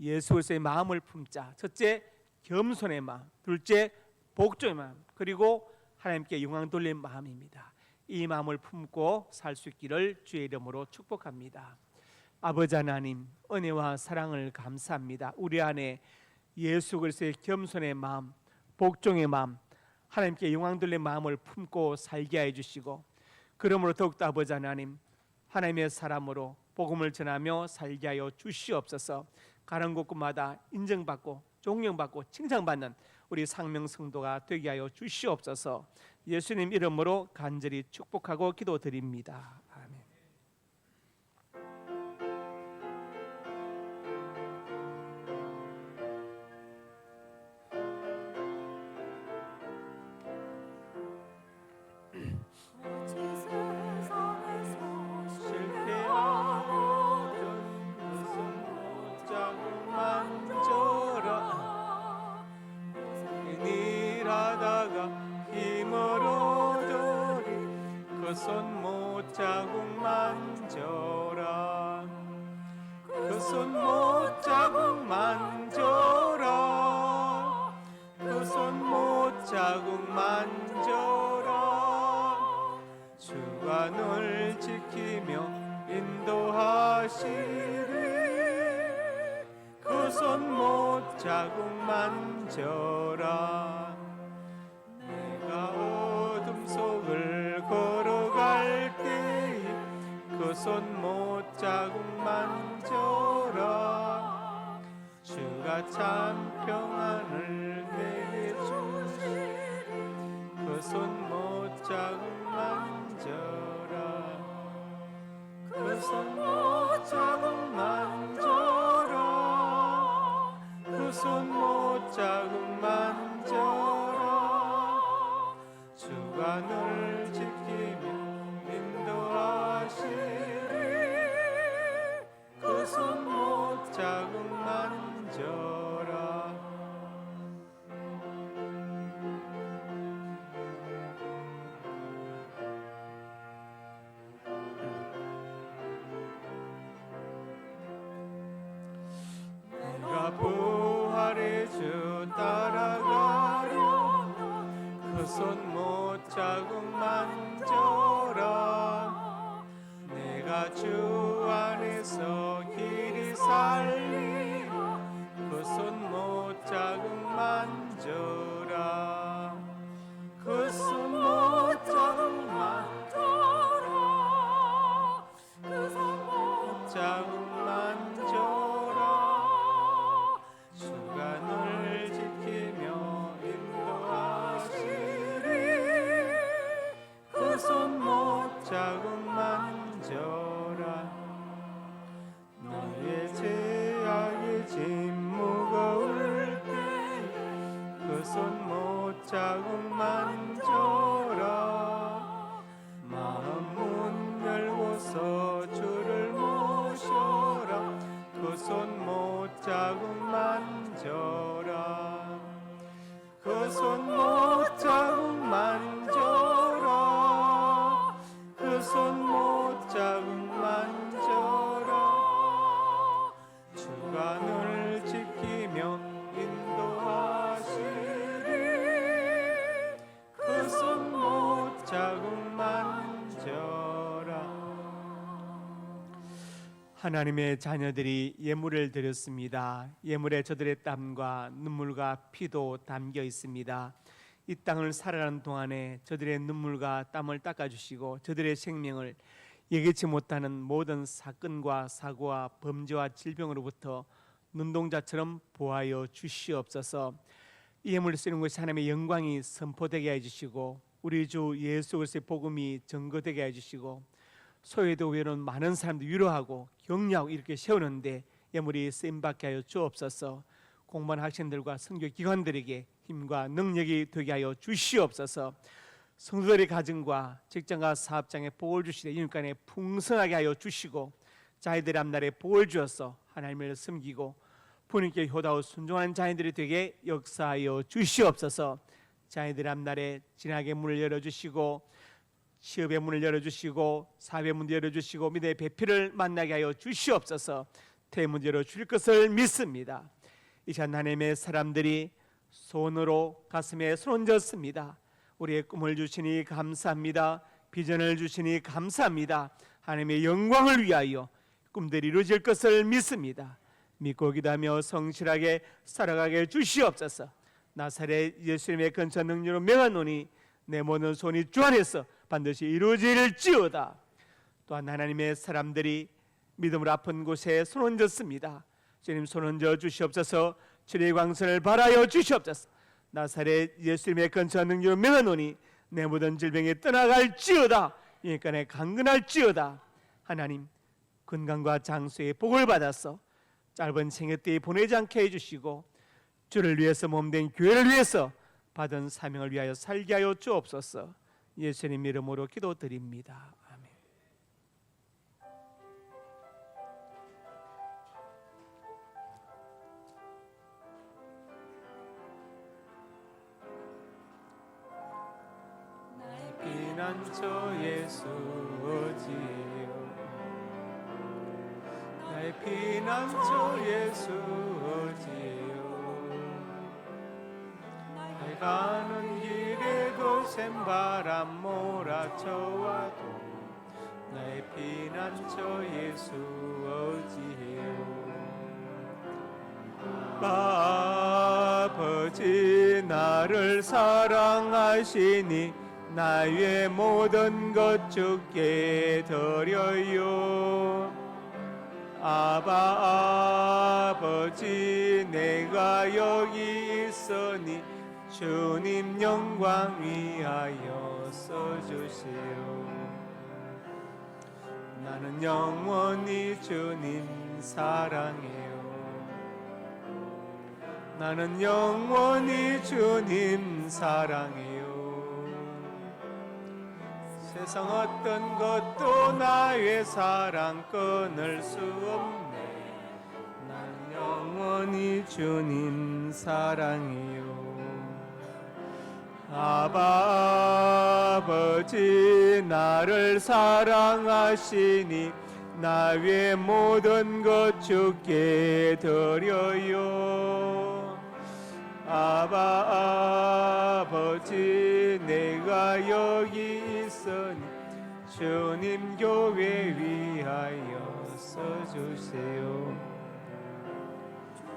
예수 그리스도의 마음을 품자. 첫째, 겸손의 마음. 둘째, 복종의 마음. 그리고 하나님께 영광 돌릴 마음입니다. 이 마음을 품고 살 수 있기를 주의 이름으로 축복합니다. 아버지 하나님, 은혜와 사랑을 감사합니다. 우리 안에 예수 그리스도의 겸손의 마음, 복종의 마음, 하나님께 영광 돌릴 마음을 품고 살게 해 주시고, 그러므로 더욱더 아버지 하나님, 하나님의 사람으로 복음을 전하며 살게 하여 주시옵소서. 가는 곳곳마다 인정받고 존경받고 칭찬받는 우리 상명성도가 되게 하여 주시옵소서. 예수님 이름으로 간절히 축복하고 기도드립니다. 아멘. 손 못자국 만져라. 그 손 못자국 만져라. 그 손 못자국 만져라. 주가 널 지키며 인도하시리. 그 손 못자국 만져라. 내가 어둠 속을 걸어갈 때에 그 손 못자국 만져라. 주가 참 평안을 내게 주시리. 그 손 못자국 만져라. 그 손 못자국 만져라. 그 손 못자국 만져라. 주가 널 지키며 인도하시리. 그 손 못자국 만져라. 내가 부활의 주 따라가려면 그 손 못자국 만져라. 내가 주 안에서 길이 살리라. 그 손 못자국 만져라. 그 손 못자국 만져라. 그 손 못자국 만져라. 주가 널 지키며 인도하시리. 그 손 못자국 자국 만져라 그 손못 자국 만져라 그 손못 자국 만져라 주가 너를 지키며 인도하시리 그 손못 자국 만져라. 하나님의 자녀들이 예물을 드렸습니다. 예물에 저들의 땀과 눈물과 피도 담겨 있습니다. 이 땅을 살아가는 동안에 저들의 눈물과 땀을 닦아주시고 저들의 생명을 예기치 못하는 모든 사건과 사고와 범죄와 질병으로부터 눈동자처럼 보호하여 주시옵소서. 이 예물을 쓰는 것이 하나님의 영광이 선포되게 해주시고 우리 주 예수 그리스도의 복음이 증거되게 해주시고 소외도 외로운 많은 사람들 위로하고 격려하고 이렇게 세우는데 예물이 쓰임받게 하여 주옵소서. 공부하는 학생들과 선교 기관들에게 힘과 능력이 되게 하여 주시옵소서. 성도들의 가정과 직장과 사업장에 복을 주시되 인간에 풍성하게 하여 주시고 자녀들의 앞날에 복을 주어서 하나님을 섬기고 부모님께 효다하고 순종하는 자녀들이 되게 역사하여 주시옵소서. 자녀들의 앞날에 진학의 문을 열어주시고 취업의 문을 열어주시고 사회의 문을 열어주시고 믿음의 배필을 만나게 하여 주시옵소서. 태문 열어주실 것을 믿습니다. 이 시간 하나님의 사람들이 손으로 가슴에 손 얹었습니다. 우리의 꿈을 주시니 감사합니다. 비전을 주시니 감사합니다. 하나님의 영광을 위하여 꿈들이 이루어질 것을 믿습니다. 믿고 기도하며 성실하게 살아가게 주시옵소서. 나사렛 예수님의 근처 능력으로 명하노니 내 모든 손이 주 안에서 반드시 이루어질지어다. 또한 하나님의 사람들이 믿음으로 아픈 곳에 손 얹었습니다. 주님 손 얹어 주시옵소서. 주의 광선을 발하여 주시옵소서. 나사렛 예수님의 근처 능력으로 명하노니 내 모든 질병이 떠나갈지어다. 인간에 강건할지어다. 하나님 건강과 장수의 복을 받아서 짧은 생애 때에 보내지 않게 해주시고 주를 위해서 몸된 교회를 위해서 받은 사명을 위하여 살게 하여 주옵소서. 예수님 이름으로 기도드립니다. 아멘. 나의 피난처 예수 어디요 나의 피난처 예수 어디요 가는 길에도 샘바람 몰아쳐와도 나의 피난처 예수 어디요 아버지 나를 사랑하시니 나의 모든 것 주께 드려요 아버지 내가 여기 있으니 주님 영광 위하여 써주시오 나는 영원히 주님 사랑해요 나는 영원히 주님 사랑해요 세상 어떤 것도 나의 사랑 끊을 수 없네 나는 영원히 주님 사랑해요 아버지 나를 사랑하시니 나의 모든 것 주께 드려요 아버지 내가 여기 있으니 주님 교회 위하여 써주세요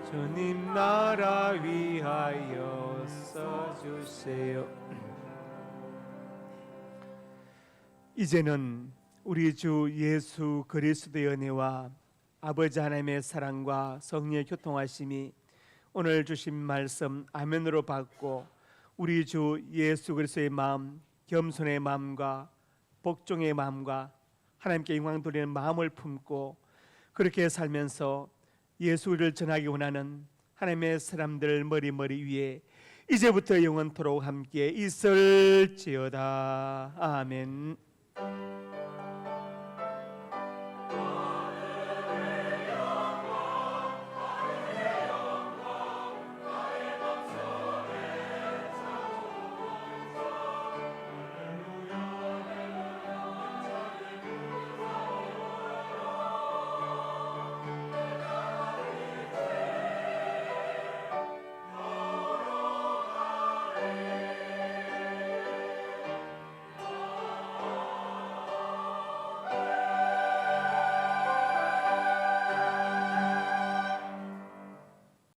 주님 나라 위하여 써주세요. 이제는 우리 주 예수 그리스도의 은혜와 아버지 하나님의 사랑과 성령의 교통하심이 오늘 주신 말씀 아멘으로 받고 우리 주 예수 그리스도의 마음, 겸손의 마음과 복종의 마음과 하나님께 영광 돌리는 마음을 품고 그렇게 살면서 예수를 전하기 원하는 하나님의 사람들 머리 위에 이제부터 영원토록 함께 있을지어다. 아멘.